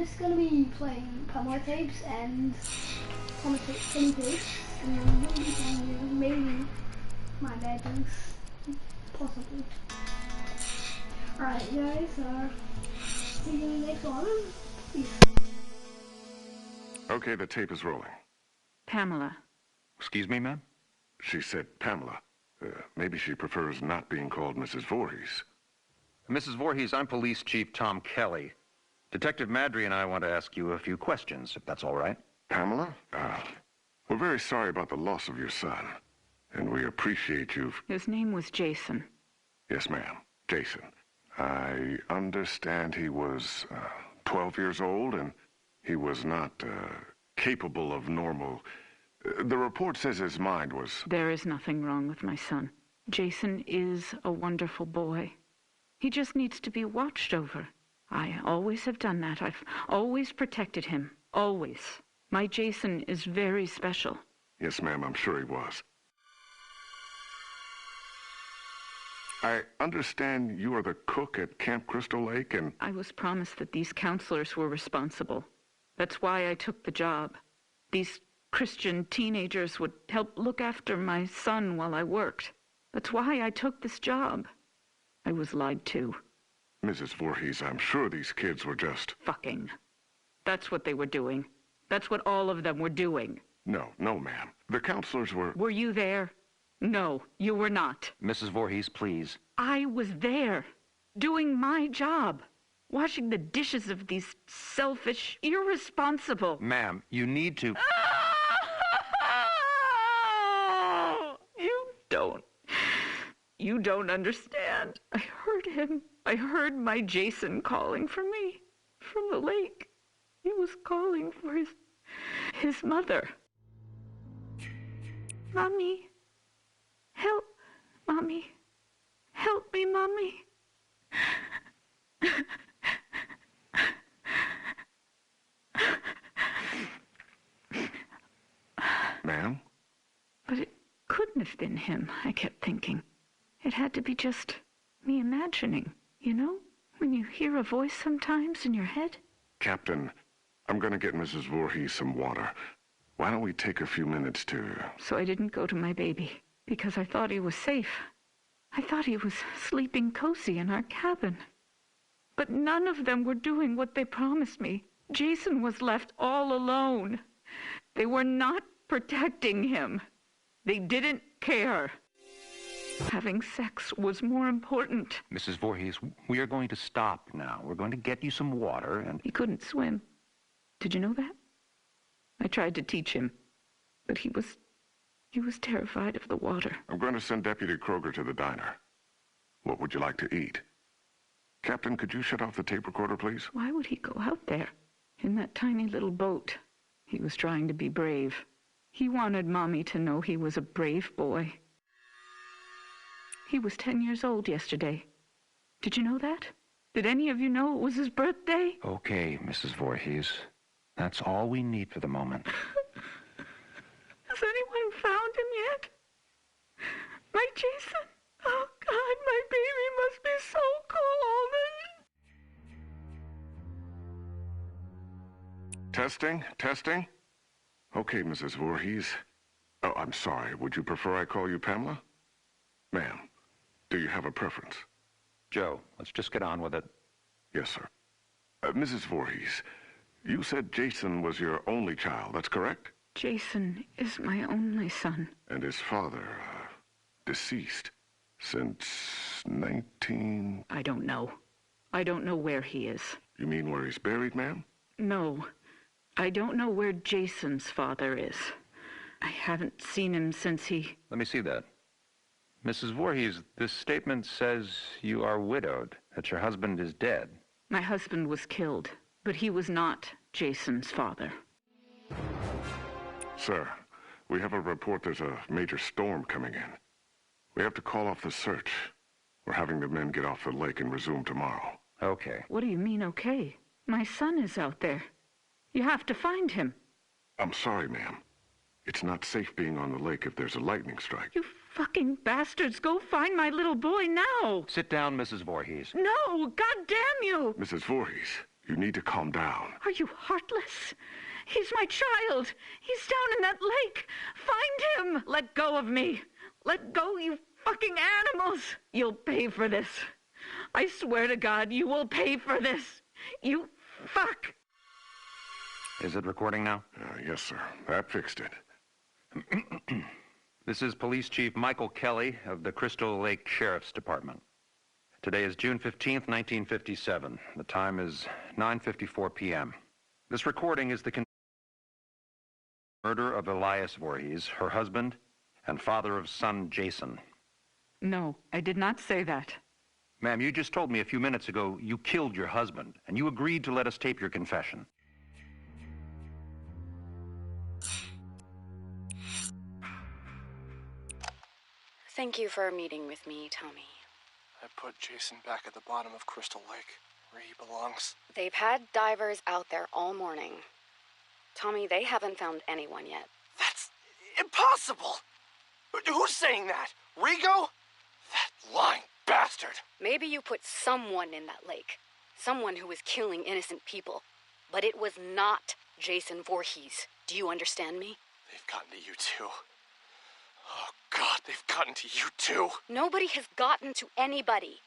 just going to be playing Pamela tapes and Tommy tapes, and then we'll be playing you maybe my bad things, possibly. Alright guys, see you in the next one. Peace. Okay, the tape is rolling. Pamela. Excuse me, ma'am? She said Pamela. Maybe she prefers not being called Mrs. Voorhees. Mrs. Voorhees, I'm Police Chief Tom Kelly. Detective Madry and I want to ask you a few questions, if that's all right. Pamela, we're very sorry about the loss of your son, and we appreciate you. His name was Jason. Yes, ma'am. Jason. I understand he was 12 years old, and he was not capable of normal. The report says his mind was... There is nothing wrong with my son. Jason is a wonderful boy. He just needs to be watched over. I always have done that. I've always protected him. Always. My Jason is very special. Yes, ma'am, I'm sure he was. I understand you are the cook at Camp Crystal Lake, and... I was promised that these counselors were responsible. That's why I took the job. These Christian teenagers would help look after my son while I worked. That's why I took this job. I was lied to. Mrs. Voorhees, I'm sure these kids were just... Fucking. That's what they were doing. That's what all of them were doing. No, ma'am. The counselors were... Were you there? No, you were not. Mrs. Voorhees, please. I was there, doing my job, washing the dishes of these selfish, irresponsible... Ma'am, you need to... You don't understand. I heard him. I heard my Jason calling for me from the lake. He was calling for his mother. Mommy, help, Mommy. Help me, Mommy. Ma'am? But it couldn't have been him, I kept thinking. It had to be just me imagining, you know? When you hear a voice sometimes in your head. Captain, I'm going to get Mrs. Voorhees some water. Why don't we take a few minutes to... So I didn't go to my baby, because I thought he was safe. I thought he was sleeping cozy in our cabin. But none of them were doing what they promised me. Jason was left all alone. They were not protecting him. They didn't care. Having sex was more important. Mrs. Voorhees, we are going to stop now. We're going to get you some water and... He couldn't swim. Did you know that? I tried to teach him, but he was terrified of the water. I'm going to send Deputy Kroger to the diner. What would you like to eat? Captain, could you shut off the tape recorder, please? Why would he go out there in that tiny little boat? He was trying to be brave. He wanted Mommy to know he was a brave boy. He was 10 years old yesterday. Did you know that? Did any of you know it was his birthday? Okay, Mrs. Voorhees. That's all we need for the moment. Has anyone found him yet? My Jason? Oh, God, my baby must be so cold. Testing? Okay, Mrs. Voorhees. Oh, I'm sorry. Would you prefer I call you Pamela? Ma'am, do you have a preference? Joe, let's just get on with it. Yes, sir. Mrs. Voorhees, you said Jason was your only child, that's correct? Jason is my only son. And his father, deceased since 19... I don't know. I don't know where he is. You mean where he's buried, ma'am? No. I don't know where Jason's father is. I haven't seen him since he... Let me see that. Mrs. Voorhees, this statement says you are widowed, that your husband is dead. My husband was killed, but he was not Jason's father. Sir, we have a report there's a major storm coming in. We have to call off the search. We're having the men get off the lake and resume tomorrow. Okay. What do you mean, okay? My son is out there. You have to find him. I'm sorry, ma'am. It's not safe being on the lake if there's a lightning strike. You fucking bastards, go find my little boy now! Sit down, Mrs. Voorhees. No, God damn you! Mrs. Voorhees, You need to calm down. Are you heartless? He's my child. He's down in that lake. Find him. Let go of me. Let go, you fucking animals. You'll pay for this. I swear to God, you will pay for this. You fuck. Is it recording now? Yes, sir. That fixed it. This is Police Chief Michael Kelly of the Crystal Lake Sheriff's Department. Today is June 15th, 1957. The time is 9:54 p.m. This recording is the murder of Elias Voorhees, her husband, and father of son Jason. No, I did not say that. Ma'am, you just told me a few minutes ago you killed your husband, and you agreed to let us tape your confession. Thank you for meeting with me, Tommy. I put Jason back at the bottom of Crystal Lake, where he belongs. They've had divers out there all morning. Tommy, they haven't found anyone yet. That's impossible! Who's saying that? Rigo? That lying bastard! Maybe you put someone in that lake. Someone who was killing innocent people. But it was not Jason Voorhees. Do you understand me? They've gotten to you too. Oh, God, they've gotten to you too. Nobody has gotten to anybody.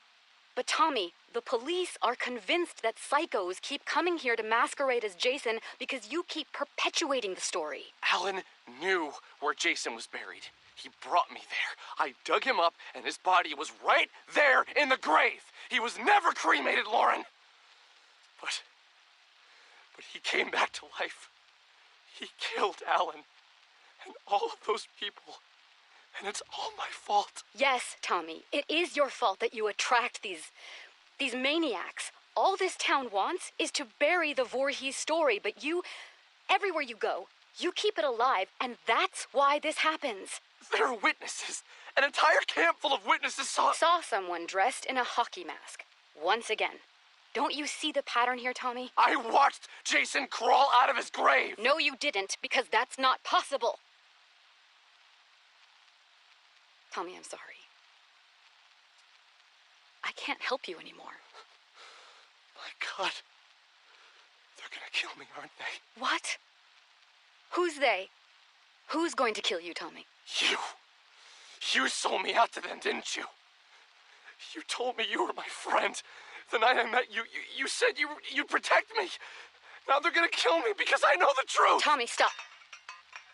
But Tommy, the police are convinced that psychos keep coming here to masquerade as Jason because you keep perpetuating the story. Alan knew where Jason was buried. He brought me there. I dug him up, and his body was right there in the grave. He was never cremated, Lauren. But he came back to life. He killed Alan and all of those people. And it's all my fault. Yes, Tommy, it is your fault that you attract these maniacs. All this town wants is to bury the Voorhees story, but you, everywhere you go, you keep it alive, and that's why this happens. There are witnesses. An entire camp full of witnesses saw someone dressed in a hockey mask. Once again. Don't you see the pattern here, Tommy? I watched Jason crawl out of his grave. No, you didn't, because that's not possible. Tommy, I'm sorry. I can't help you anymore. My God. They're gonna kill me, aren't they? What? Who's they? Who's going to kill you, Tommy? You. You sold me out to them, didn't you? You told me you were my friend. The night I met you, you said you'd protect me. Now they're gonna kill me because I know the truth. Tommy, stop.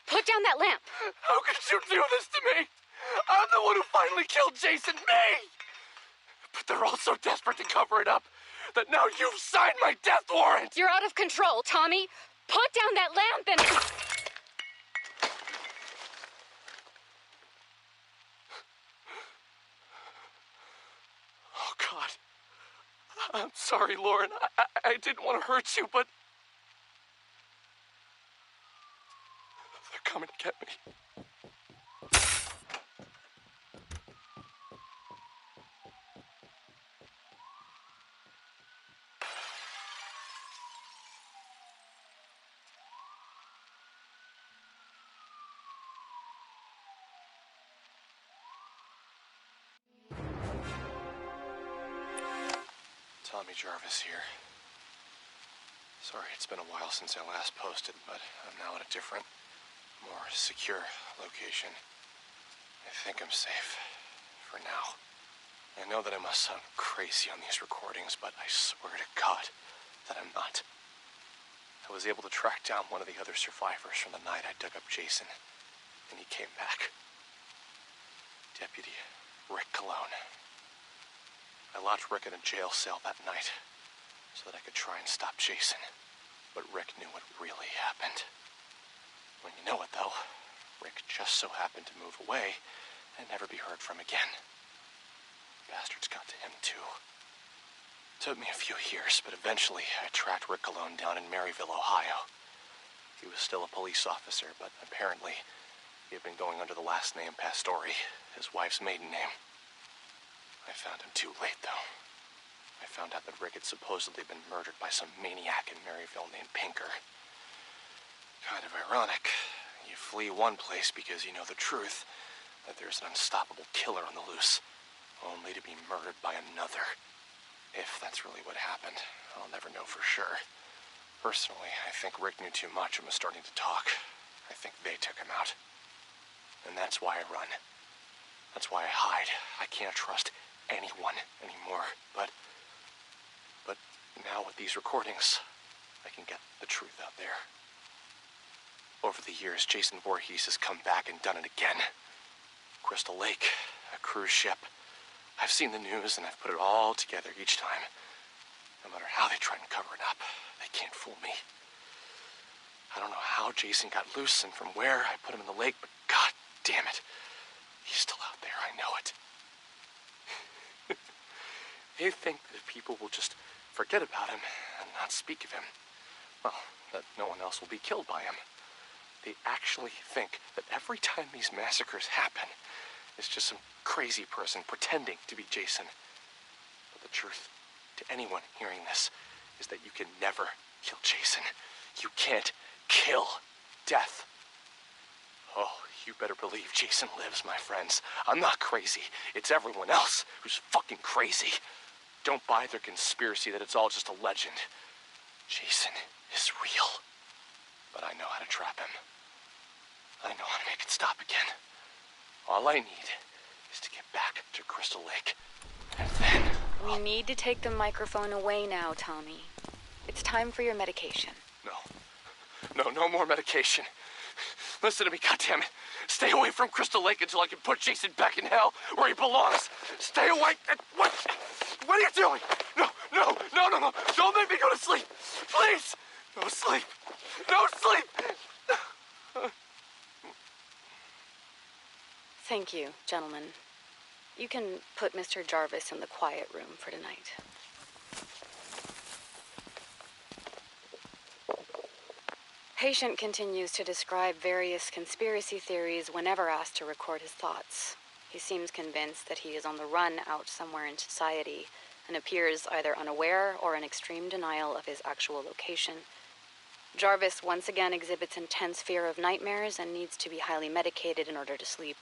Put down that lamp. How could you do this to me? I'm the one who finally killed Jason, me! But they're all so desperate to cover it up that now you've signed my death warrant! You're out of control, Tommy. Put down that lamp and... Oh, God. I'm sorry, Lauren. I didn't want to hurt you, but... They're coming to get me. Tommy Jarvis here. Sorry, it's been a while since I last posted, but I'm now at a different, more secure location. I think I'm safe. For now. I know that I must sound crazy on these recordings, but I swear to God that I'm not. I was able to track down one of the other survivors from the night I dug up Jason, and he came back. Deputy Rick Cologne. I locked Rick in a jail cell that night so that I could try and stop Jason. But Rick knew what really happened. When you know it, though, Rick just so happened to move away and never be heard from again. Bastards got to him, too. Took me a few years, but eventually I tracked Rick Cologne down in Maryville, Ohio. He was still a police officer, but apparently he had been going under the last name Pastore, his wife's maiden name. I found him too late, though. I found out that Rick had supposedly been murdered by some maniac in Maryville named Pinker. Kind of ironic. You flee one place because you know the truth, that there's an unstoppable killer on the loose, only to be murdered by another. If that's really what happened. I'll never know for sure. Personally, I think Rick knew too much and was starting to talk. I think they took him out. And that's why I run. That's why I hide. I can't trust anyone anymore. But now with these recordings, I can get the truth out there. Over the years, Jason Voorhees has come back and done it again. Crystal Lake, a cruise ship. I've seen the news and I've put it all together each time. No matter how they try and cover it up, they can't fool me. I don't know how Jason got loose and from where I put him in the lake, but god damn it. He's still out there, I know it. They think that people will just forget about him and not speak of him. Well, that no one else will be killed by him. They actually think that every time these massacres happen, it's just some crazy person pretending to be Jason. But the truth to anyone hearing this is that you can never kill Jason. You can't kill death. Oh, you better believe Jason lives, my friends. I'm not crazy. It's everyone else who's fucking crazy. Don't buy their conspiracy that it's all just a legend. Jason is real. But I know how to trap him. I know how to make it stop again. All I need is to get back to Crystal Lake. And then... We need to take the microphone away now, Tommy. It's time for your medication. No more medication. Listen to me, goddammit. Stay away from Crystal Lake until I can put Jason back in hell where he belongs. Stay away. What are you doing? No. Don't make me go to sleep. Please. No sleep. Thank you, gentlemen. You can put Mr. Jarvis in the quiet room for tonight. Patient continues to describe various conspiracy theories whenever asked to record his thoughts. He seems convinced that he is on the run out somewhere in society and appears either unaware or in extreme denial of his actual location. Jarvis once again exhibits intense fear of nightmares and needs to be highly medicated in order to sleep.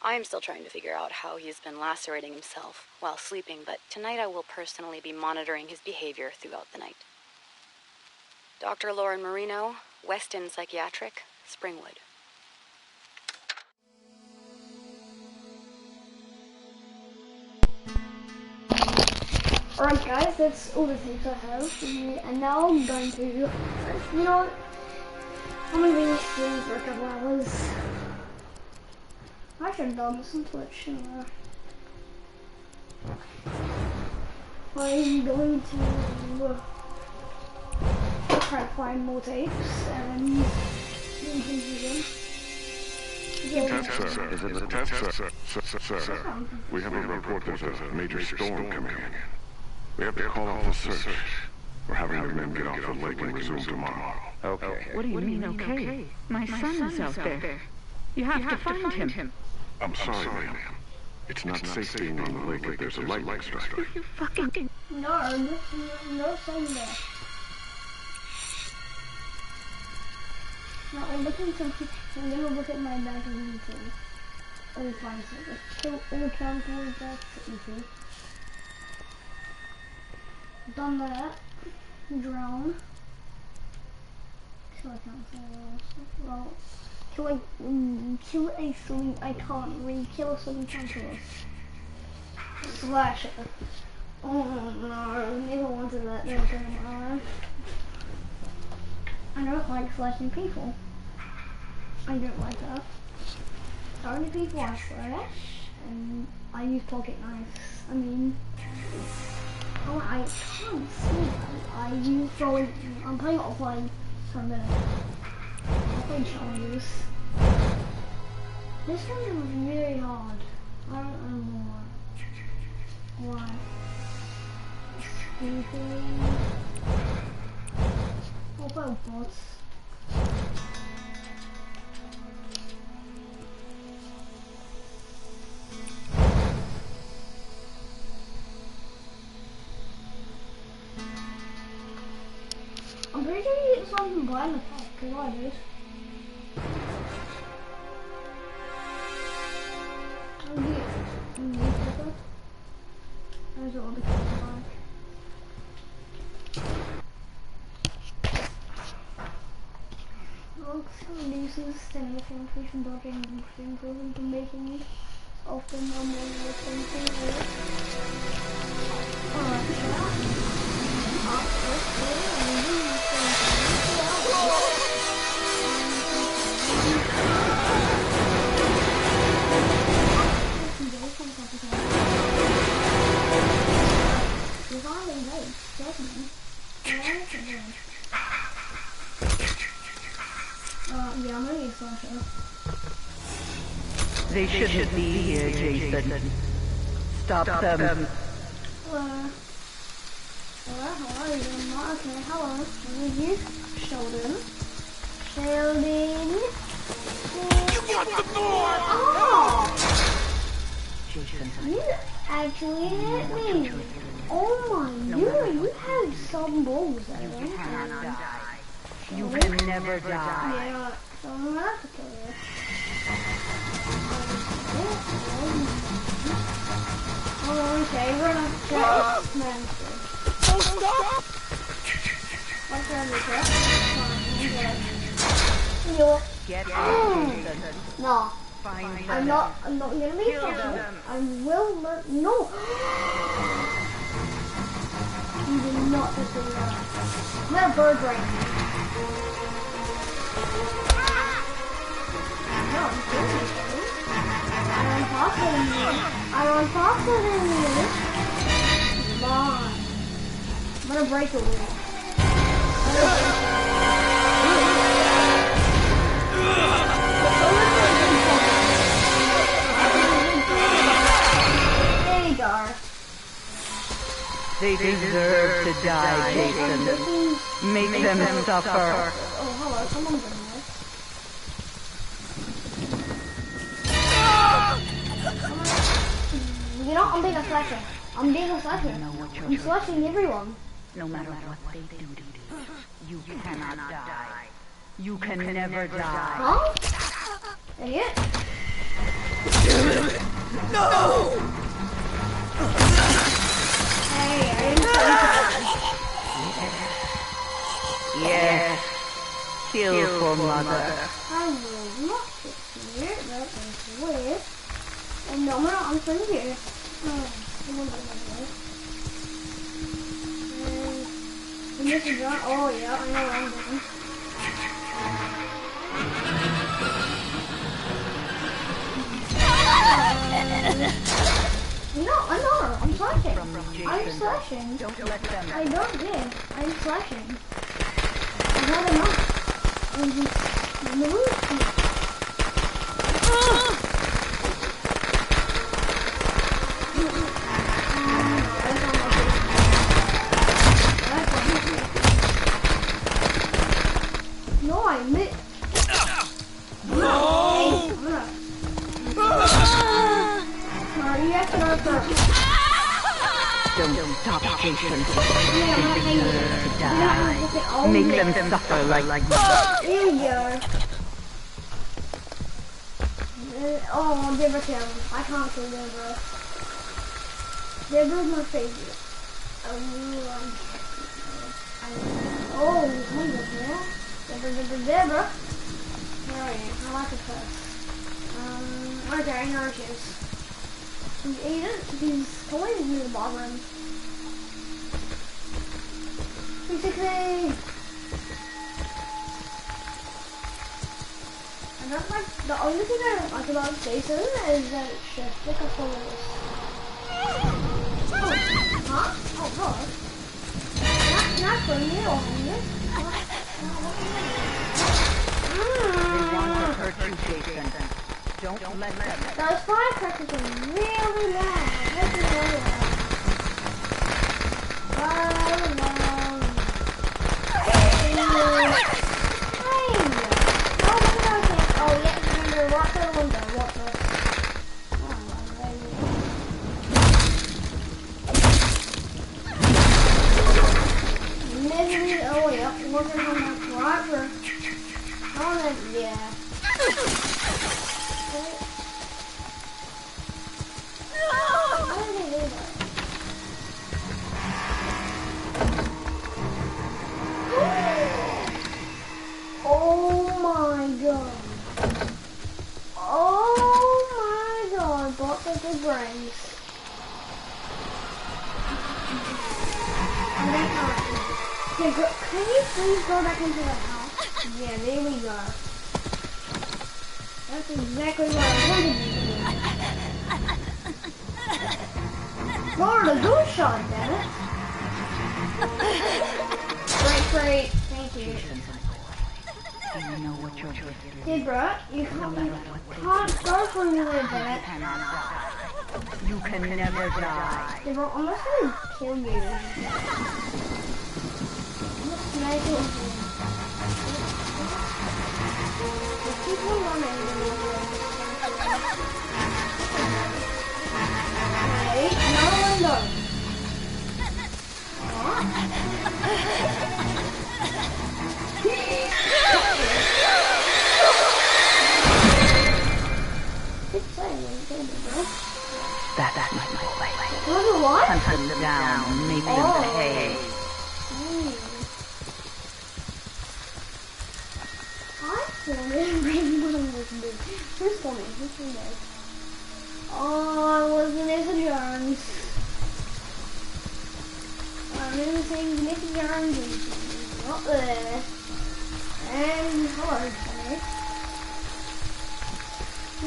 I am still trying to figure out how he's been lacerating himself while sleeping, but tonight I will personally be monitoring his behavior throughout the night. Dr. Lauren Marino, Weston Psychiatric, Springwood. Alright guys, that's all the things I have. And now I'm going to, you know what? I'm going to be streaming for a couple hours. I should have done this on Twitch. I'm going to try to find more tapes and continue Sir, we have a report there's a major storm coming in. We have to call off the search. We're having the men get off the lake and resume tomorrow. Okay. What do you mean, okay? My son is out there. You have to find him. I'm sorry, ma'am. It's not safe being on the lake if there's a lightning strike. You fucking... No saying that. Now I'm looking to, I'm gonna look at my bag of YouTube. I'll find something. Kill all cowboys, that's easy. Done that. Drown. Kill a cowboy. Well, kill a sleep. I can't really kill a sleep cowboy. Slash it. Oh no, never wanted that. Never going on. I don't like slashing people. I don't like that. The only people I slash, and I use pocket knives. I mean, oh, I can't see. I use throwing. I'm playing offline for a minute. I'm playing challenges. This one is really hard. I don't know why. What about bots? I'm pretty sure you get something behind the pack, because I did. There's all the back. Some uses cinema filtration dodging and improving to making often a more thinking yeah, I'm gonna use Sasha. They shouldn't be here, Jason. Stop them. Hello, how are you? Okay, hello. Who are you? Sheldon. You got the door! Oh! Jason. You actually hit me. Oh my, you have some balls there. You cannot die. You can never die. Yeah, so I'm gonna have to kill you. Oh, okay, we're gonna try this monster. Oh, stop! What's that? You know what? Get out, Jason. No. Find them. I'm not gonna leave them. I will not. No! You did not just do that. I'm gonna bird brain. No, I'm serious. I'm faster than you. I'm faster than you. Come on. I'm gonna break a wheel. There you go. They deserve to die, Jason. Make them suffer. Oh, hello, someone's in there. You know, I'm being a slasher. I'm being a slasher. I'm slashing everyone. No matter what they do to you, you cannot die. You can never die. Huh? Idiot. No! Hey, I didn't say that. Yes. Kill for mother. I will not sit here. That is weird. And no, I'm still here. And this is wrong. Oh, yeah, I know what I'm doing. No, I'm slashing. I'm slashing. Don't let them. I don't did. I'm slashing. I had enough. I'm just in the roof. No, I missed. No! You have to go first. Don't stop, Jason. Yeah, I'm not hanging. To die. Make them suffer like There you go. Oh, Deborah kills. I can't kill Deborah. Deborah's my favorite. Oh, someone's up there. Deborah. Where are you? I like it first. Okay, here she is. He's going near the bottom. 360! I don't like, the only thing I don't like about Jason is that it's just like a full huh? Oh, God. Not for me or me. They want to hurt you, Jason. Don't let them. Those firecrackers are really loud. Really loud. Oh, yeah, remember, watch the window. Watch this. Misery, oh, yeah, working on that driver. Oh, that, yeah. Oh my with the brains. I don't know. Okay, can you please go back into the house? Yeah, there we go. That's exactly what I wanted you to do. Lord, a good shot, damn it. Great. Thank you. You know what you're doing. Hey, bro, you can't go for a little bit. You can never die. Hey, bro, I'm just gonna kill you. I'm gonna snipe you. Just keep on running. Wait, another window. What? That's my boy. What? Hunt them down, make them pay. I thought it rainbow was big. Who's coming? Who's in there? Oh, it was Vanessa Jones. I'm in the same Vanessa Jones and she's not there. And hello, Tommy.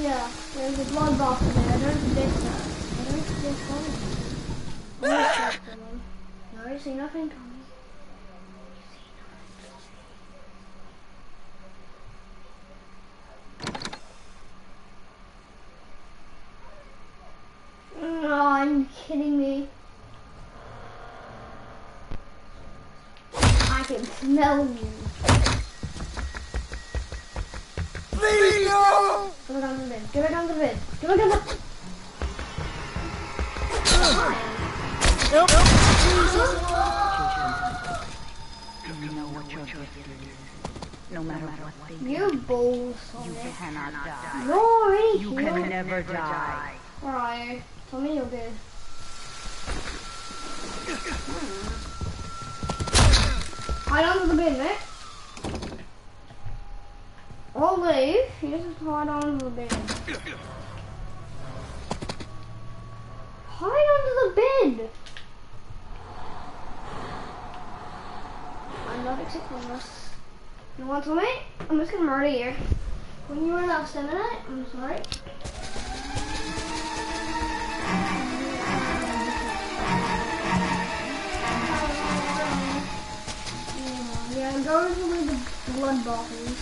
Yeah, there's a blood bath in there. I don't think this one. I don't check them on. No, you see nothing, Tommy. No, I'm kidding me. I can smell you. Please, no! Give it under the bed. Give it under the bed. Give it under the bed. Nope. You know what you're doing. No matter what they do, You balls on you it. cannot die. No, really? You can never die. Where are you? Tell me you're good. Hide under the bed, mate. I'll leave. You just hide under the bed. Hide under the bed. I'm not accepting this. You want to tell me? I'm just gonna murder you. When you run out of stamina, I'm sorry. Yeah, go to the blood bottles.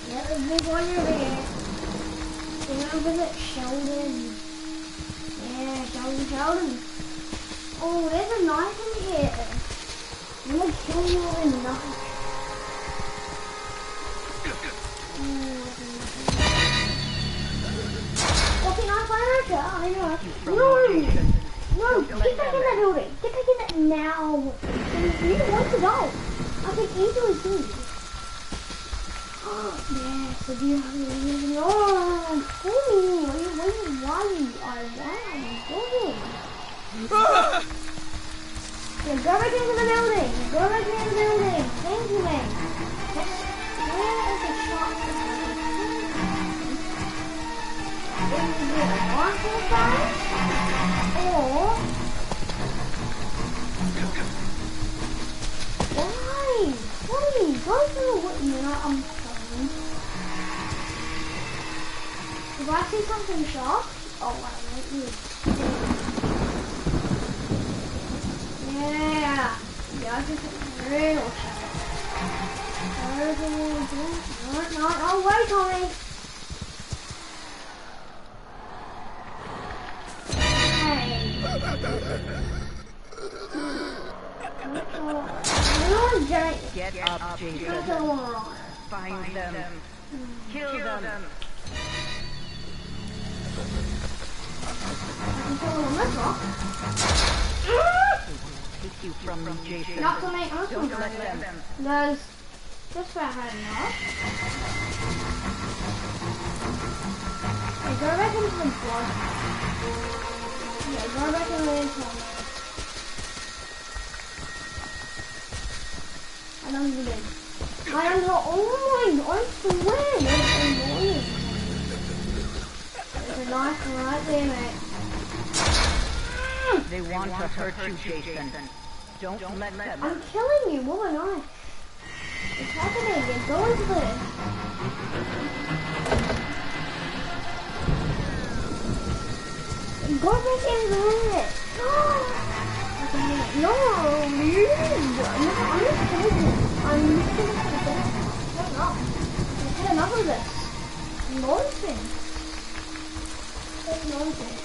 Yeah, there's a big one over here. Go visit Sheldon. Yeah, Sheldon. Oh, there's a knife in here. I'm gonna kill you with a knife. Okay, not fire I know. No, get back in that building. Get back in that now. You don't want to go. I can easily see you. Yes, if you have no, pull me. Why are you doing? Yeah, go back into the building. Go back into the building. Thank you, man. Where is the shot? Is it a marshal side? Or... Why? Please, go through what you know I'm telling. If I see something sharp, oh, I won't use. Yeah, I just real sharp. Not, oh, wait, Tommy. Get up, Jason. Find them. Kill them. Take you from me, Jason. Not to make us Don't let them. There's just what I had enough. Okay, go back into the blood. Yeah, go back into the tunnel. I don't do it. I don't know. Oh my god, I swear. That's annoying. Okay, a knife right there, mate. They want to hurt you, Jason. Don't let them. I'm killing you with a knife. It's happening. It's going to this. Go back in there. No, you didn't. No, I'm just kidding. I'm just going to put it down. No. I've had enough of this. Nonsense. That's nonsense.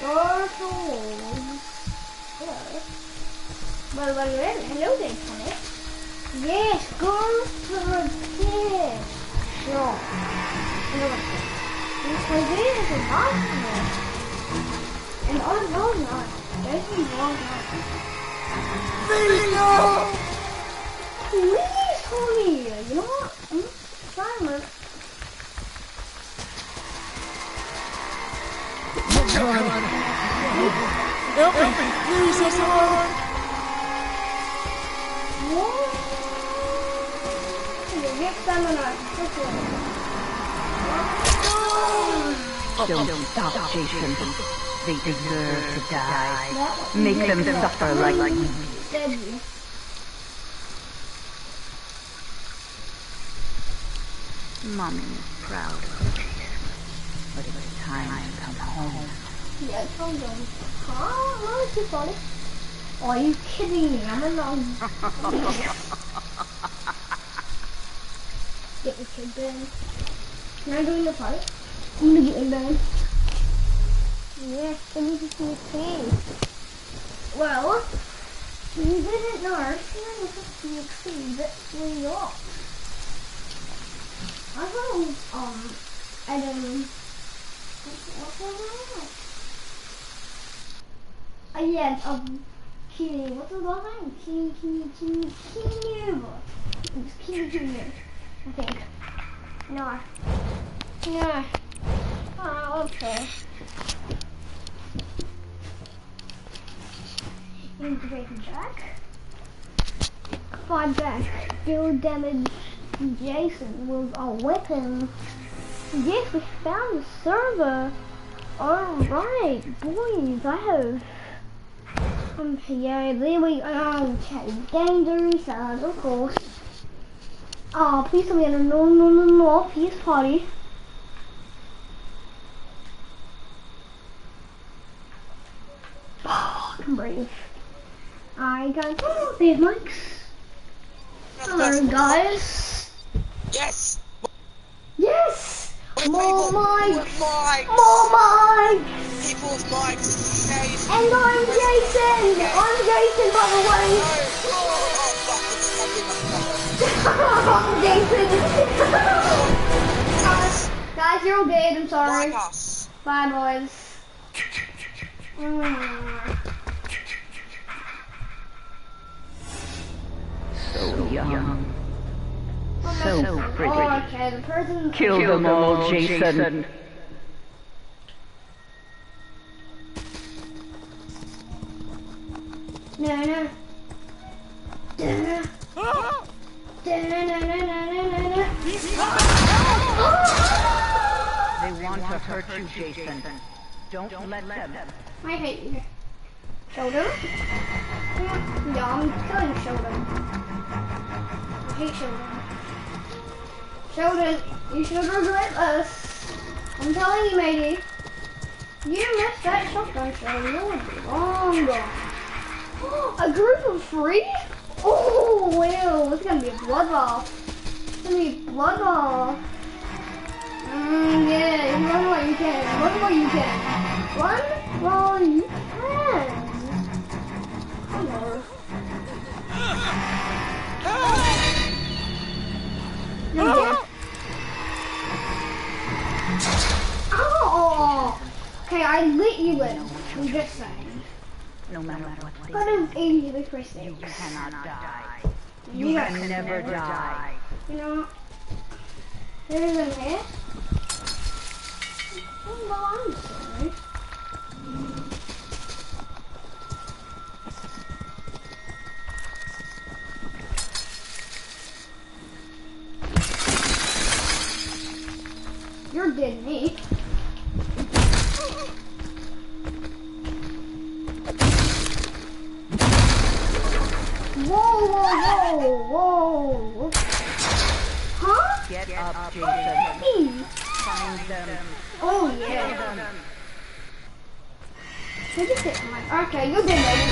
Turtles. Hello. Hello there, Tonic. Yes, go for a kiss. Sure. No, because it is a nightmare. And I'm not. There's me wrong now. Please, Tony. You know what? Silent. Help me! Please, someone! What? Get stamina. Don't stop, Jason. They deserve to die. Make them suffer like you. Deadly. Mommy is proud of you, but it was time to come home. Yeah, calm down. Huh? No, it's too funny. Oh, are you kidding me? I'm alone. Get the kid bed. Can I go in the party? I'm gonna get in bed. Yes, I need to see a kid. Well, you didn't know. You're supposed to see a kid. That's where you are. I thought it was, Adam. What's her name? Yeah, Kenny. What's his last name? Kenny. It's Kenny, I think. No. Oh, okay. Integrated Jack. 5 Jack. Still damage Jason with a weapon. Yes, we found the server. Alright, boys, I have... yeah, there we go. Okay, dangerous as, of course. Oh, please tell me no, please party. Oh, I can breathe. I got... Oh, there's mics. Hello, guys. Yes! Yes! More mics! Mics! More mics! People's mics! Guys! And I'm Jason! I'm Jason, by the way! I'm Jason! Guys, you're all dead, I'm sorry. Like us. Bye, boys. So young. So pretty. Oh, okay, the person... Kill them all, Jason. No. They want to hurt you, Jason. Don't let them. I hate you. Shoulder? Yeah, I'm killing Shoulder. I hate Shoulder. Shoulder, you should regret this. I'm telling you, matey. You missed that shotgun, Shoulder. You're long gone. A group of 3? Oh, well, it's gonna be a bloodbath. It's gonna be a bloodbath. Yeah, you run while you can. Run while you can. Run while you can. Hello. You're dead. Oh! Okay, I lit you in. I'm just saying. No matter what they But it's easily for six. you cannot die. You can never die. You know, there's a hit. Oh, well, I'm sorry. You're did me. Whoa, whoa, whoa, whoa. Huh? Get up, Jason. Me? Find them. Oh, yeah. Did you hit my... Okay, you're dead, lady.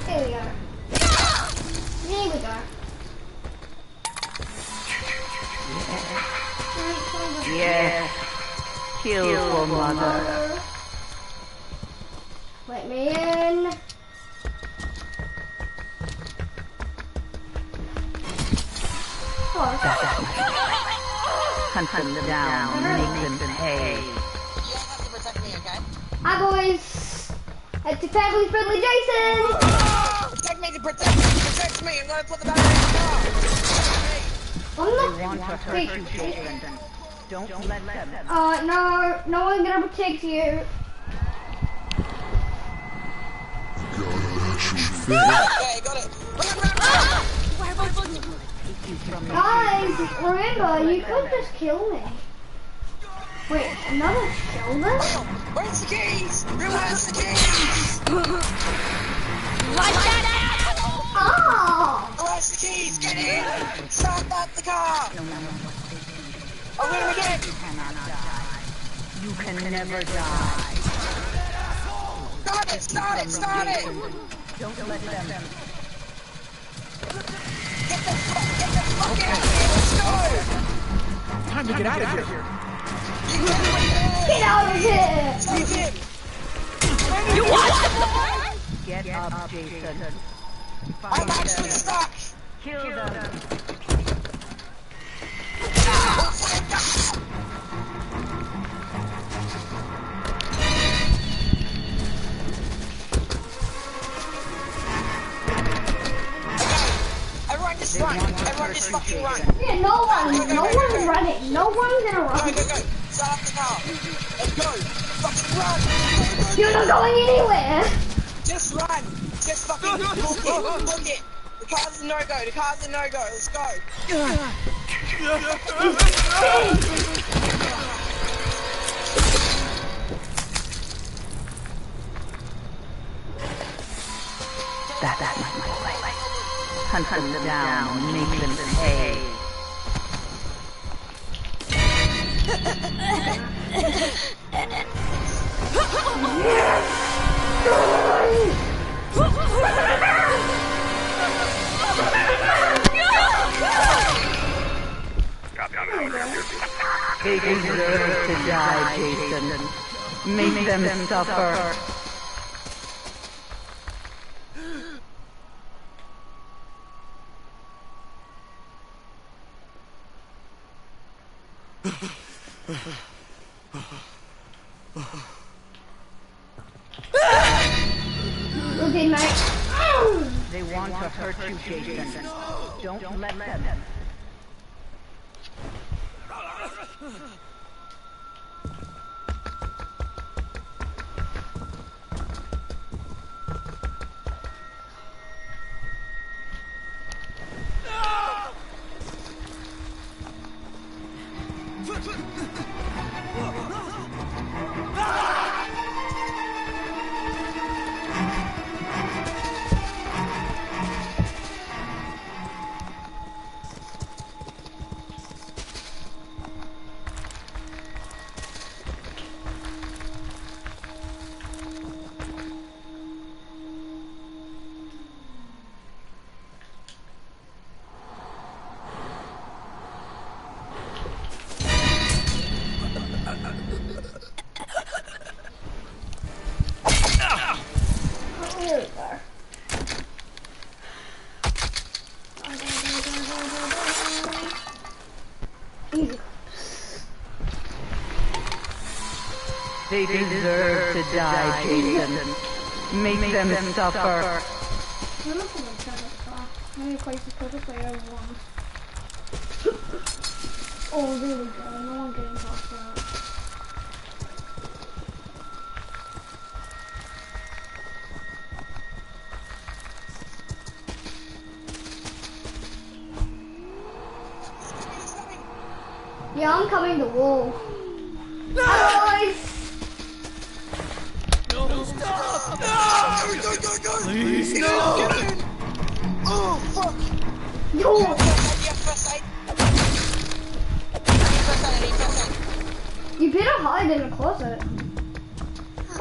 Here we go. Here we go. Yes. Kill for mother. Let me in. Oh, Hunt them down. Make them pay. You don't have to protect me, okay? Hi, boys. It's your family friendly Jason. Protect me, protect me. I'm gonna put the battery in the car. I'm not. They want to hurt you, Jason. Don't let them. No one's gonna protect you. Okay, got it. Guys, remember, you could just kill me. Wait, another shoulder? Where's the keys? Who has the keys? Like that! Oh! Who has the keys? Get in! Start up the car! I'll win him again! You can never die. Start it! Don't let them. Get the fuck out of here! Let's go! Time to get out of here. Get out of here! Save him! You want Get up, Jason. I'm actually stuck! Kill them. Everyone just run! Everyone just fucking run! Yeah, no one's running. No one's gonna Go, run. go, go! Start up the car! Let's go! Fucking run! Go, go, You're not going anywhere. Just run! Just fucking book it! The car's a no-go! The car's a no-go! Let's go! That's my boy. Hunt them down. Make them pay. They deserve to die, Jason. Make them suffer. Okay, mate. They want to hurt you, Jason. Don't let them. Here we go. Easy. They deserve to die, Jason. Make them suffer. I'm not gonna try this car. How many places perfectly over one? Oh, there we go. No one getting past that. Yeah, I'm coming to wall. No! Guys! No, stop! No! Please, no! Oh, fuck! Yo! I need first aid. I need first aid. You better hide in the closet.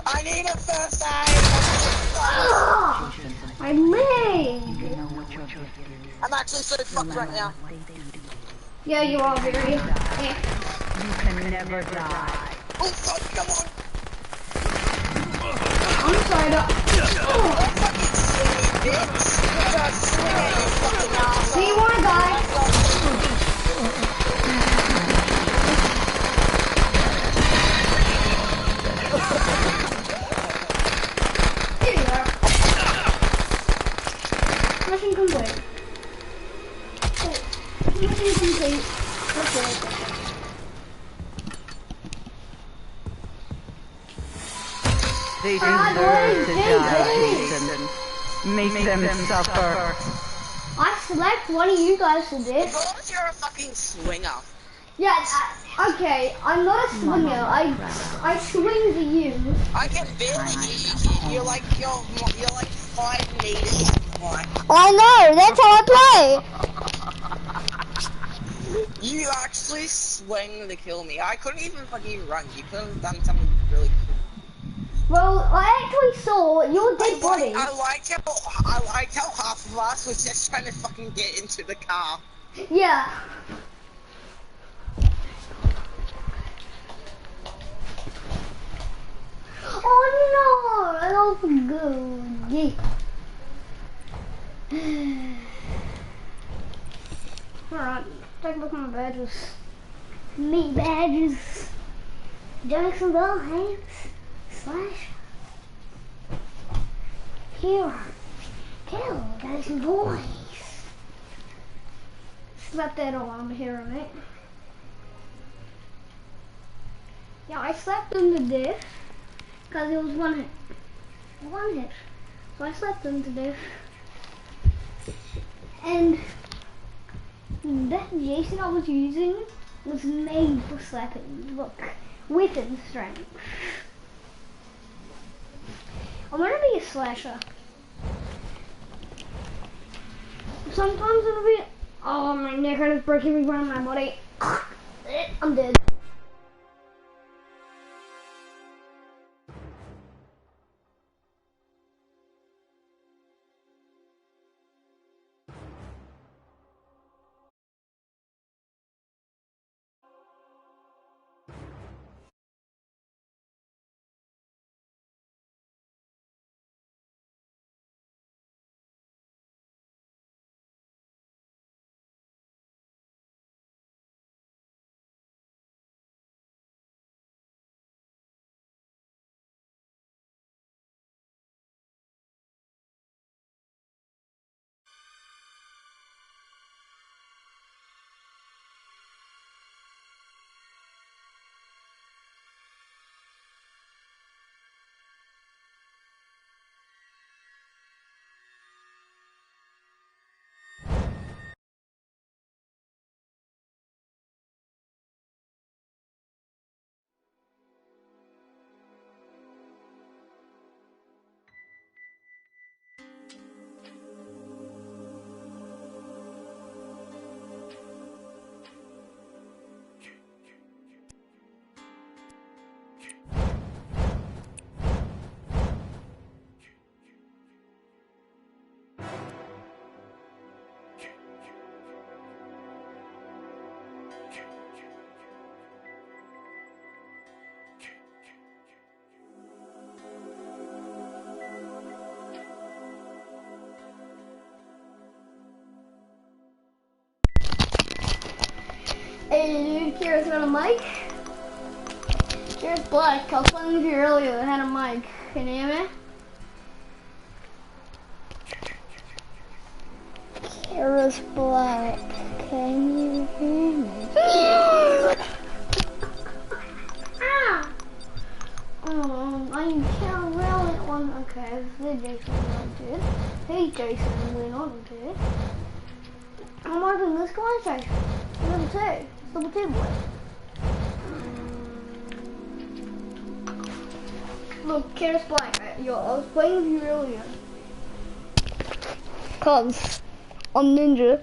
I need a first aid. Ah! My leg! I'm actually so fucked right now. Yeah, you are very. Eh. You can never die. Oh, fuck, come on. I'm sorry to. Oh, fucking silly bitch. Just swing at you fucking asshole. Do you want to die? Here you are. Mission complete. Oh, mission complete. That's it. They Ah, deserve to boys, die, Jason. Make them suffer. I select one of you guys for As this. long as you're a fucking swinger. Yeah, okay, I'm not a swinger. I swing to you. I can barely hear you, kid. You're like 5 meters away. I know, that's how I play. You actually swing to kill me. I couldn't even fucking run. You could have done something really cool. Well, I actually saw your dead body. I liked how half of us was just trying to fucking get into the car. Yeah. Oh no, that was good. Yeah. Alright, take a look at my badges. Me badges. Jackson Bell Hands. Slash. Here. Kill, guys and boys. Slept that alarm here, mate. Yeah, I slapped him to death. Because it was one hit. One hit. So I slapped him to death. And that Jason I was using was made for slapping. Look. Weapon strength. I want to be a slasher. Sometimes it'll be. Oh, my neck hurts breaking every bone in my body. I'm dead. Hey dude, Kira's got a mic. Kira's black. I was playing with you earlier that had a mic. Can you hear me? Kira's black. Can you hear me? I can't really on. Okay, this is Jason Wanted. Hey Jason, we're not I'm marking this guy's Jason. Level 2. Level 2 boy. Look, Kira's playing, right? Yo, I was playing with you earlier. Cause I'm ninja.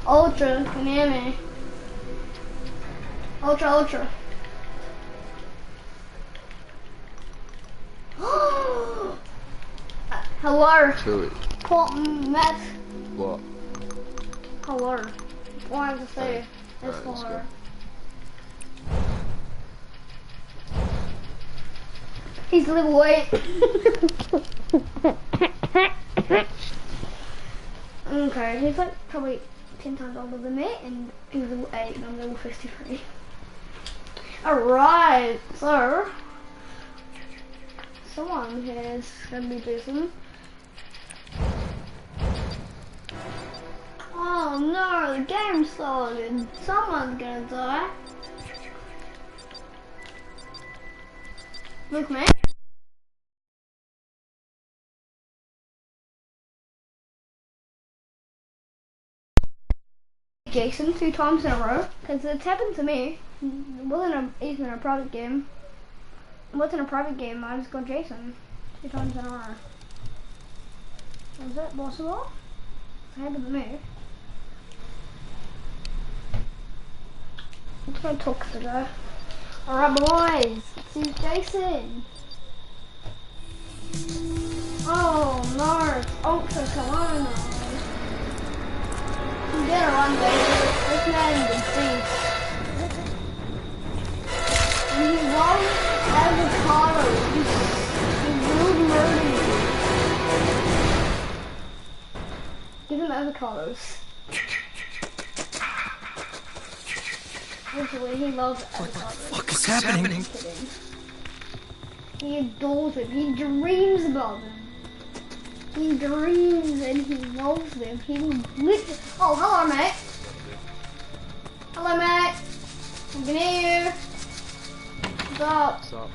Ultra, can you hear me? Ultra. Hello. Chewy. Meth. What? Hello. All I have to say is Alright, let's hello. He's a little late. Okay, he's like probably 10 times older than me, and he's level 8 and I'm level 53. Alright, so someone is gonna be busy. Oh no, the game started. Someone's gonna die. Look, man. Jason 2 times in a row, because it's happened to me. It wasn't even a private game. It wasn't a private game, I just got Jason 2 times in a row. Was that possible? It happened to me. I'm just gonna talk to the guy. Alright boys, let's see Jason. Oh no, it's Ultra Corona. You better run, baby. This man's a beast. And he loves avocados. He will murder you. Give him avocados. Literally, he loves avocados. What the fuck is happening? I'm kidding. He adores them. He dreams about them. He dreams and he loves them. He will literally... Oh, hello, mate. Hello, mate. I can hear you. What's up? What's up?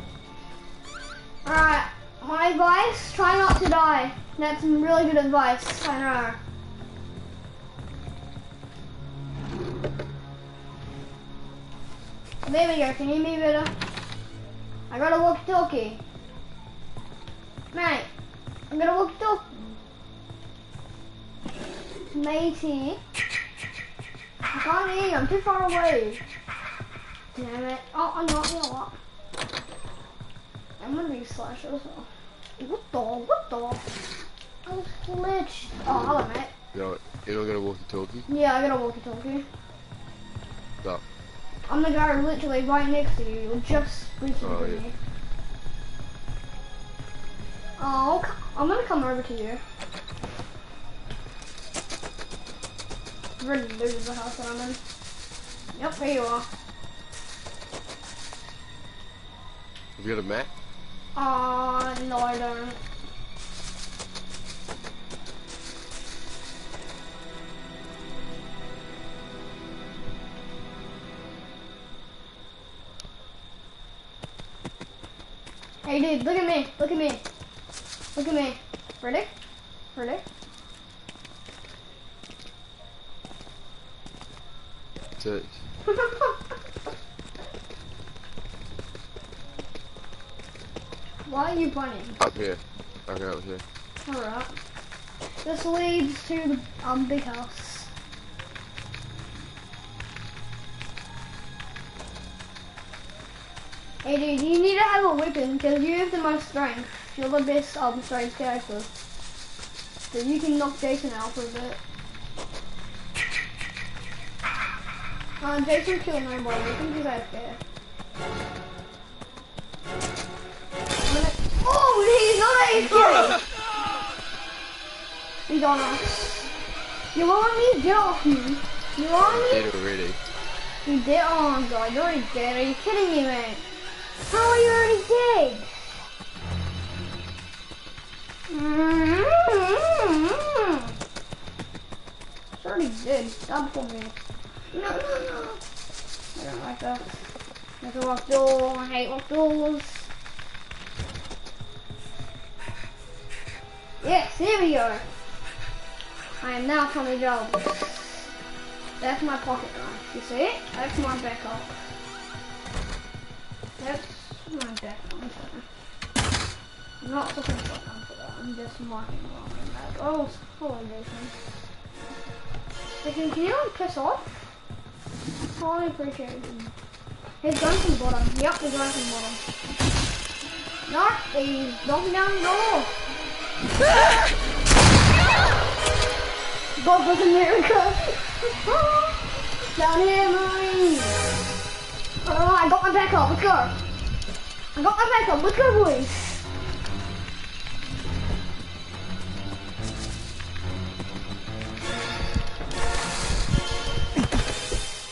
Alright, my advice, try not to die. That's some really good advice, I know. There we go, can you hear me better? I got a walkie-talkie. Mate, I got a walkie-talkie. Matey. I can't hear you, I'm too far away. Damn it. Oh, I know what? I'm gonna be slash as well. What the? I was glitched. Oh, hello, mate. You don't got a walkie-talkie? Yeah, I got a walkie-talkie. No. I'm the guy literally right next to you. You're just reaching Oh, for yeah. me. Oh, I'm gonna come over to you. Really, this is the house that I'm in. Yep, there you are. Have you got a map? No, I don't. Hey dude, look at me, look at me. Look at me. Ready? Ready? Church. Why are you running? Up here. Okay, up here. Alright. This leads to the big house. Hey dude, you need to have a weapon because you have the most strength. You're the best strength character. So you can knock Jason out for a bit. Jason killed nobody. I think he's AFK. Oh, he's not AFK! He's on us. You're on me? Get off me. You're on me? Dead already. You did? Oh god, you're already dead. Are you kidding me, man? How are you already dead? It's already dead. Stop for me. No. I don't like that. There's a locked door. I hate locked doors. Yes, here we go. I am now Tommy Jarvis. That's my pocket knife. You see it? That's my backup. That's my backup. I'm not looking for one for that. I'm just marking one in that. Oh, hello, Jason. Jason, can you not piss off? Totally appreciate it. His gun from the bottom. Yep, his gun from the bottom. No, he's knocking down the door. God bless America. Down here, Marine. Alright, I got my backup. Let's go. I got my backup. Let's go, boys.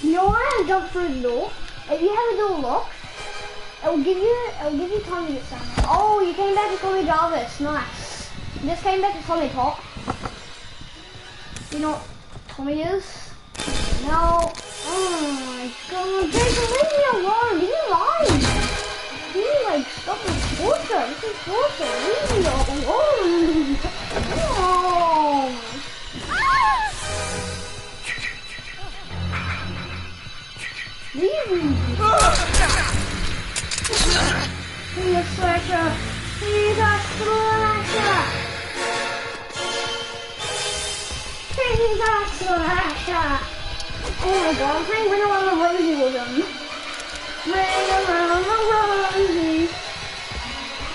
You know why I jumped through the door? If you have a door locked, it will give you time to get down there. Oh, you came back to Tommy Jarvis. Nice. You just came back to Tommy Top. You know what Tommy is? No. Oh my god. Jason, leave me alone. Leave me alone. Leave me, like, stop this torture. This is torture. Leave me alone. Oh. Leave me. He's a slasher. He's a slasher. He's a slasher. Oh my god, I'm playing Ring Around the Rosie with him. Ring around the Rosie.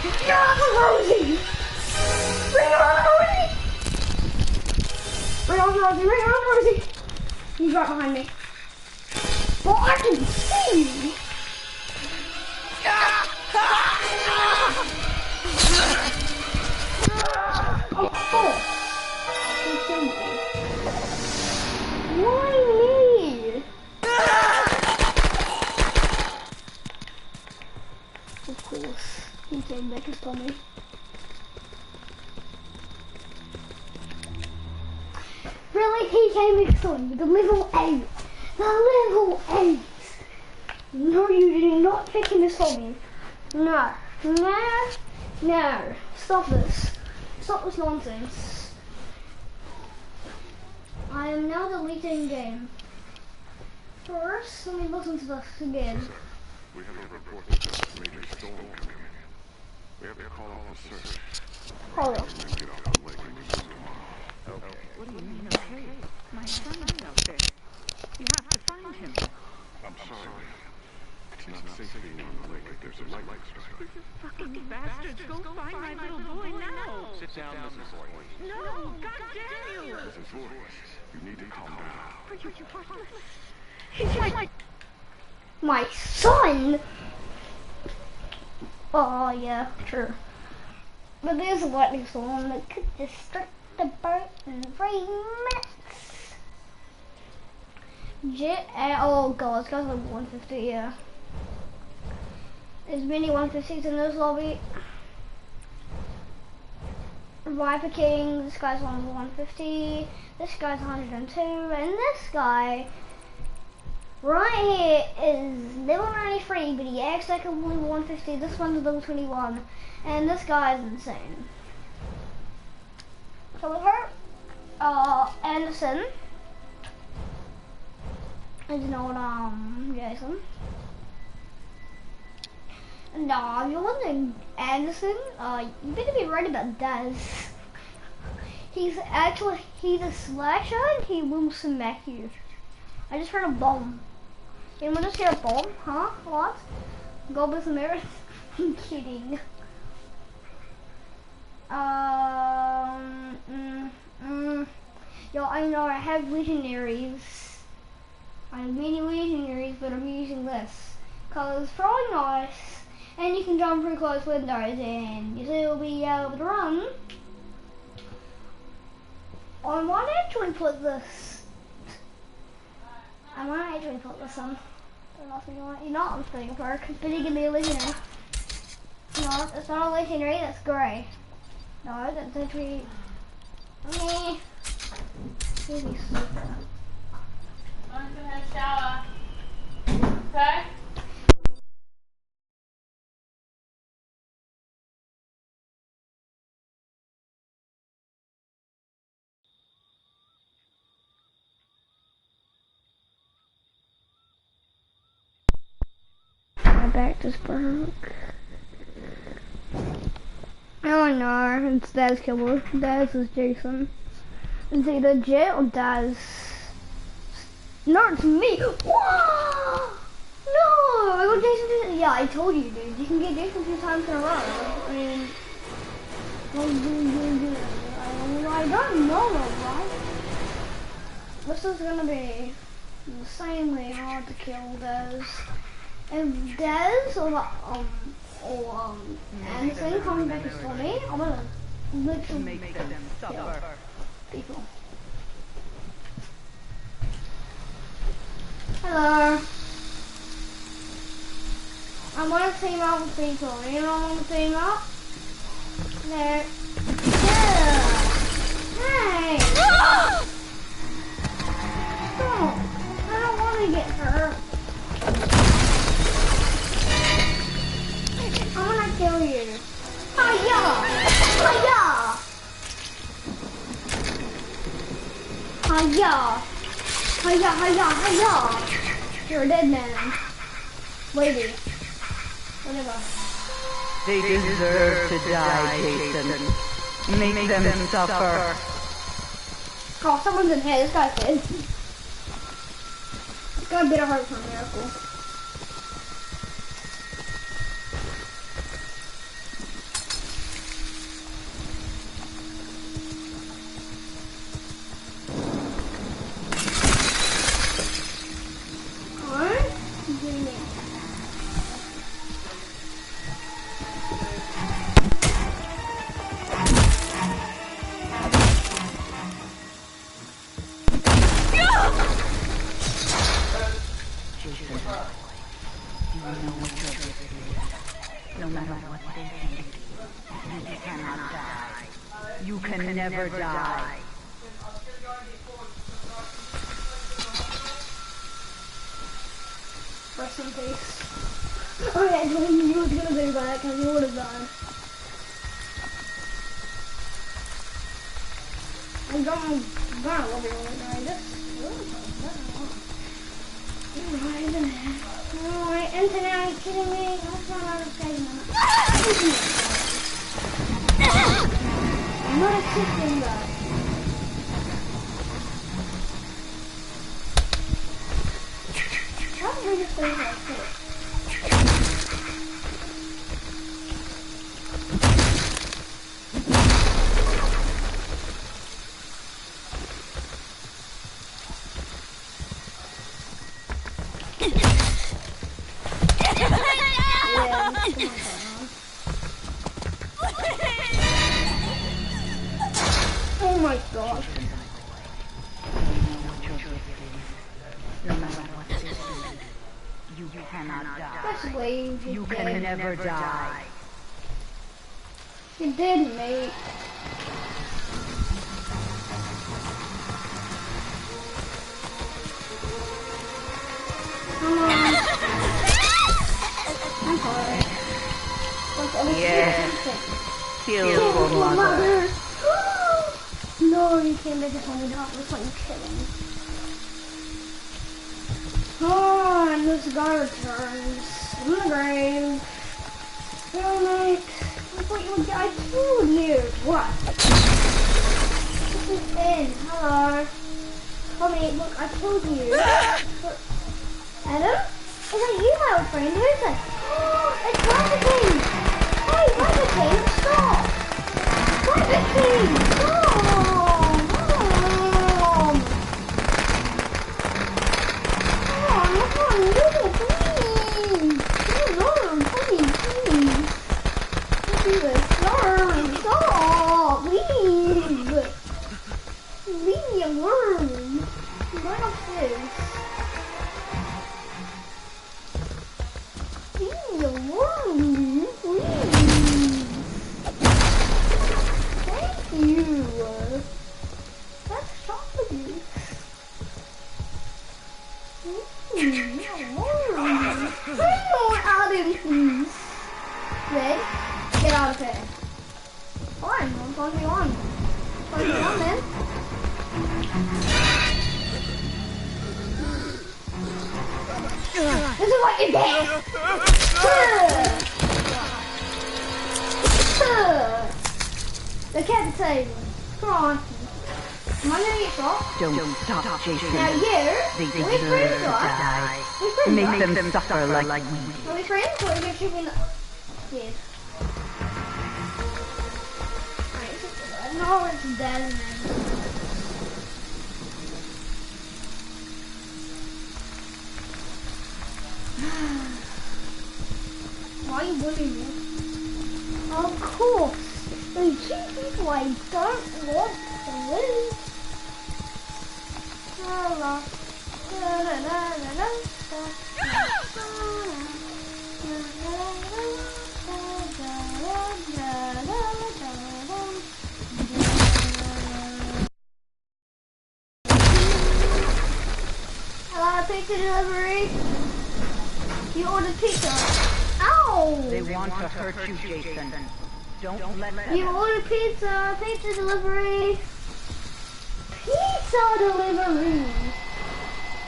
Ring around the Rosie. Ring around the Rosie. Ring around the Rosie. Ring around the Rosie. He's right behind me. Well, I can see you. Oh. He killed me. Why me? Of course. He came back and told me. Really? He came and told me. The level 8. The level 8. No, you did not pick him to solve me. No. No. No. Stop this. Stop this nonsense. I am now deleting game. First, let me listen to this again. We have a report that a major storm coming in. We have to call off the search. Hold on. Get off the lake and we move tomorrow. Okay. What do you mean, okay? My son's out there. You have to find him. I'm sorry. It's not safe being on the lake if there's a lightning strike. Fucking bastards, go find my little boy now. Sit down, Mrs. Voorhees. No, God damn you. Mrs. Voorhees, you need to calm down. Are you heartless? He's My son? Oh, yeah, true. But there's a lightning storm that could destruct the boat in 3 minutes. Oh god, it's got like 150, yeah. There's many 150s in this lobby. Viper King, this guy's on 150, this guy's 102, and this guy right here is level 93, but he acts like a level 150. This one's level 21, and this guy is insane. So with her, Anderson is not Jason. No, if you're wondering Anderson, you better be right about Daz. He's a slasher and he will smack you. I just heard a bomb. Anyone just hear a bomb? Huh? What? God bless America. I'm kidding. Yo, I know I have legionaries. I have many legionaries, but I'm using this. Cause it's probably nice. And you can jump through closed windows and you still be able to run. I might actually put this. on. You're not on thing park, but you can be a legionary. No, it's not a legionary, that's grey. No, that's actually. Meh. Maybe super. I'm gonna have a shower. Okay? back to Spark. Oh no, it's Daz killer. Daz is Jason. It's either Jet or Daz. No, it's me! Whoa! No! I got Jason 2. Yeah, I told you, dude. You can get Jason 2 times in a row. I mean... I don't know, right? This is gonna be insanely hard to kill Daz. If Daz or Anderson comes back to kill me, I'm gonna literally make them suffer. People. Hello. I want to team up with people. You know I want to team up? There. Yeah. Hey. Stop. I don't want to get hurt. I want to kill you. Hiya! Hiya! Hiya! Hiya, hiya, hiya! You're a dead man. Lady. Whatever. They deserve to die, Jason. Make them suffer. Oh, someone's in here. This guy's dead. This guy better hurt for a miracle. Never die. Rest in peace. Oh yeah, I knew you was gonna do that because you would have died. I'm gonna love you right now. Alright, internet, are you kidding me? That's not how to say that. I'm not accepting that. How did I just say that? Oh my god. No matter what it is, you cannot die. Just leave. You can never die. You did, mate. Come on. I'm sorry. Yes. Kill for mother. No, you can't make it on the top. That's what you're kidding. Oh, and this guy returns from the grave. Oh, mate. I thought you would die. I killed you. What? This is in. Hello. Oh, mate, look, I killed you. Adam? Is that you, my old friend? Who is it? Oh, it's Rabbit. Hey, Rabbit, stop! Rabbit, stop! Leave me alone. What else is? Leave me alone, please. Thank you. That's shot of you. Leave me alone. Bring Adam, please. Red, get out of here. Fine, I'm talking on. Talking on, then. This is what you get! Decapitate. Come on. Am I gonna get shot? Don't stop, Jason. Now you, They we deserve friends to shot. die. We friends Make shot. them suffer like we. Are we friends or are we gonna shoot me in the... Yes. Alright, no, it's dead and then... Why are you bullying me? Of course. There's two people I don't want to lose. La la. La la la la la. Hello, pizza delivery. You ordered pizza. Ow! They want to hurt you, Jason. Don't let them. You ordered pizza. Pizza delivery. Pizza delivery.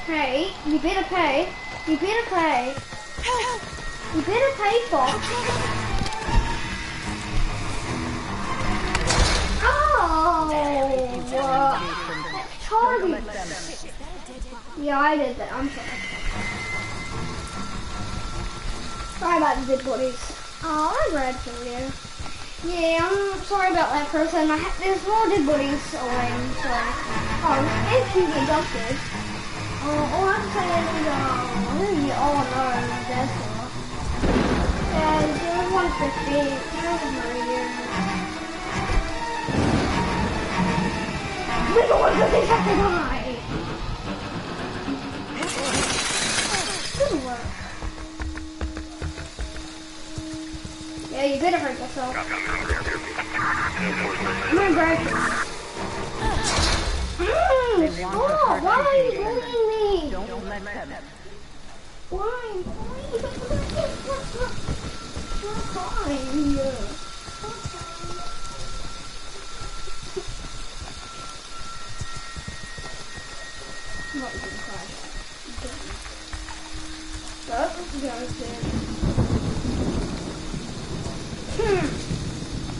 Hey, you better pay. You better pay. You better pay for. Oh! That's Charlie. Yeah, I did that. I'm sorry. Sorry about the dead bodies. Oh, I'm glad to you. Yeah, I'm sorry about that person. There's more dead bodies around, so... Oh, if you get dumped. All I'm saying is, oh no, that's all. Yeah, there was 150. There was Maria. We don't want to get shot to die! Good work. Yeah, you better hurt yourself. I'm gonna break it. Stop! Why are you bullying me? Don't let them. Why? Stop crying. I'm not even crying. Stop.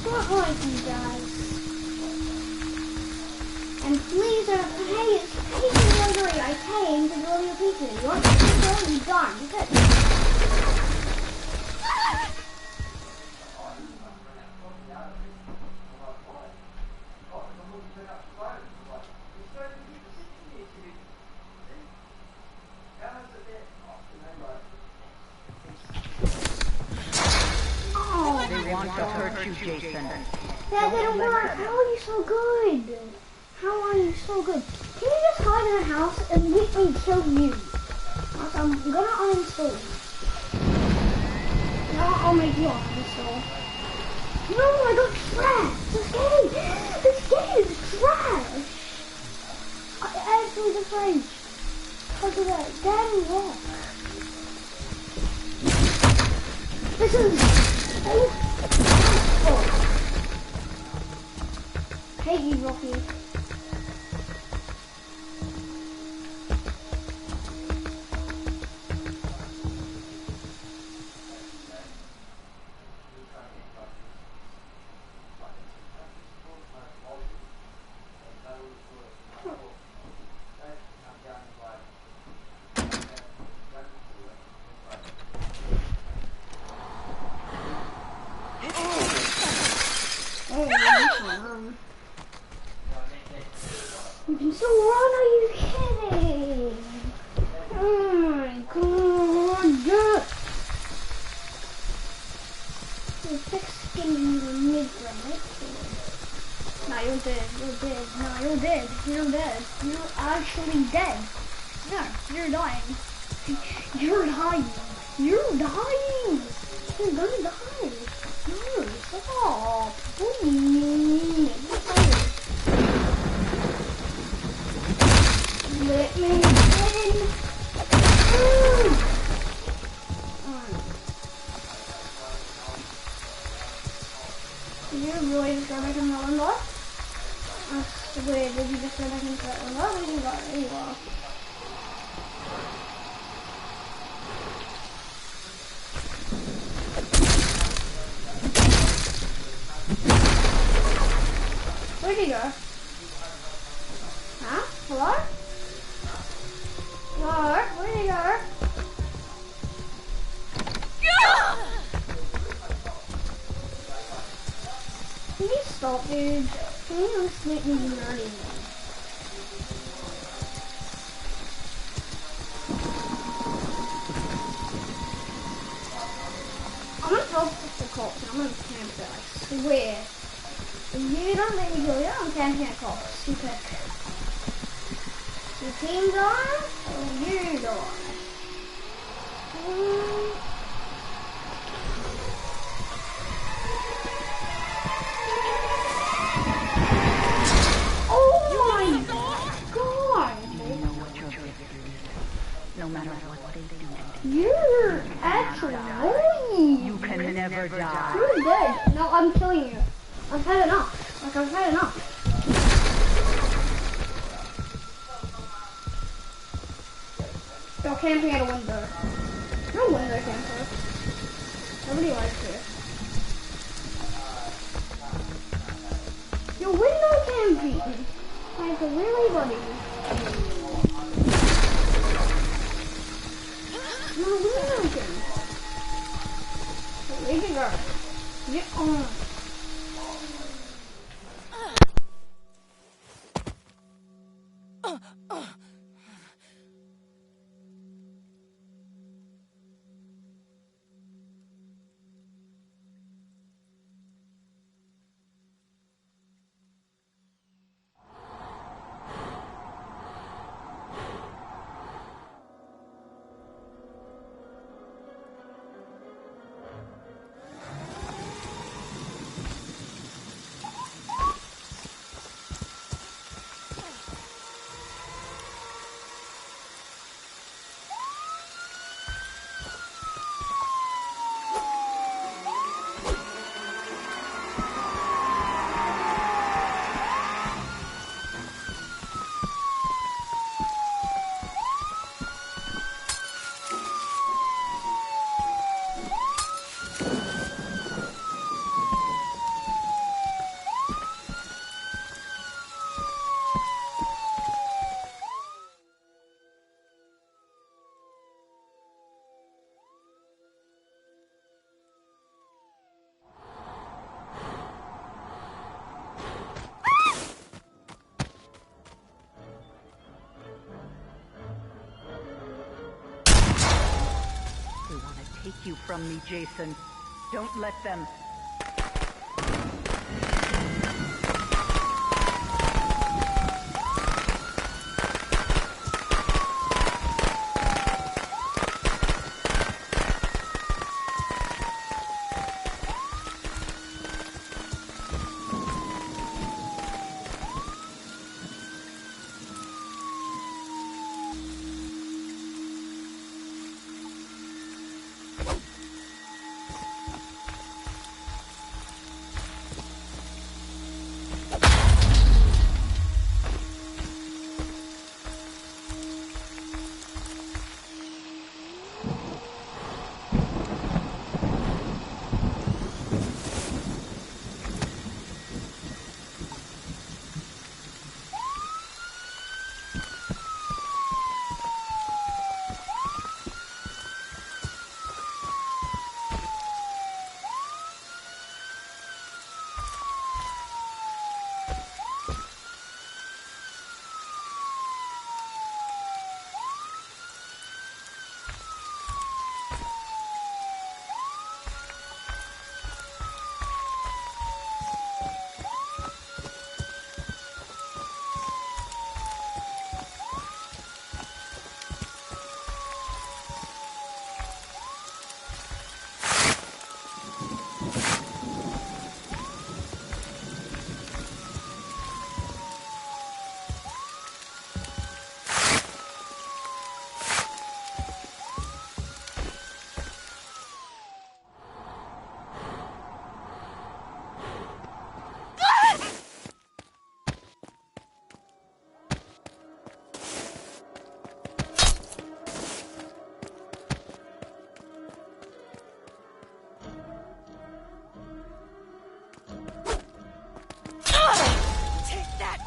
Stop like you guys. And please don't pay. It's pizza delivery. I came to deliver your pizza. You want the pizza? You done. That's it. They want to hurt you, Jason. That didn't work. How are you so good? How are you so good? Can you just hide in a house and let me kill you? I'm gonna uninstall. Now I'll make you uninstall. No, I got trash. This game is trash. I actually the fridge. Look at that. Daddy walk. This is... Oh. Hate you, Rocky. You can still run, are you kidding? Oh my god. You're fixing the mid-right. No, you're dead. You're dead. No, you're dead. You're dead. You're actually dead. No, you're dying. You're dying. You're dying. You're gonna die. No, stop. Please. Let me in. You really just go back in that window? I swear, did you just go back into that window? There you go. Where'd he go? Huh? Hello? Hello? Where'd he go? Can you stop, dude? Can you just make me nerdy? I'm gonna drop the cops and I'm gonna camp it, I swear. If you don't let me go, I'm camping at cops. You pick. Your team die, or you die. Oh my god! No matter what they do, You're actually annoying! you can never die. You're dead. No, I'm killing you. I've had enough. Like, I've had enough. You're camping at a window. You're a window camper. Nobody likes you. You're window camping. Like, really, buddy? You're a window camper. Where'd you go? Get on. Take you from me, Jason. Don't let them.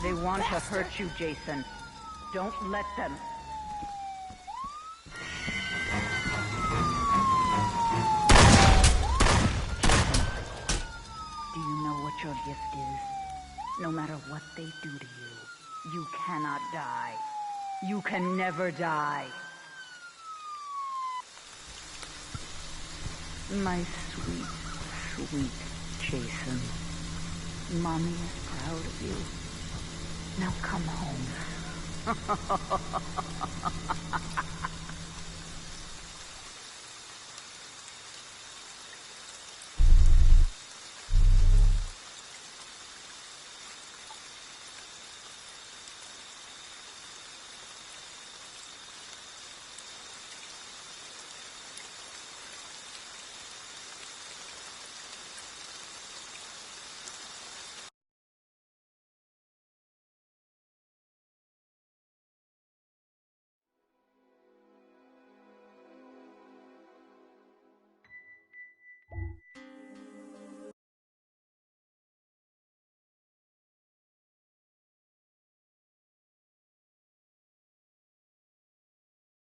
They want to hurt you, Jason. Don't let them. Jason, do you know what your gift is? No matter what they do to you, you cannot die. You can never die. My sweet, sweet Jason. Mommy is proud of you. Now come home.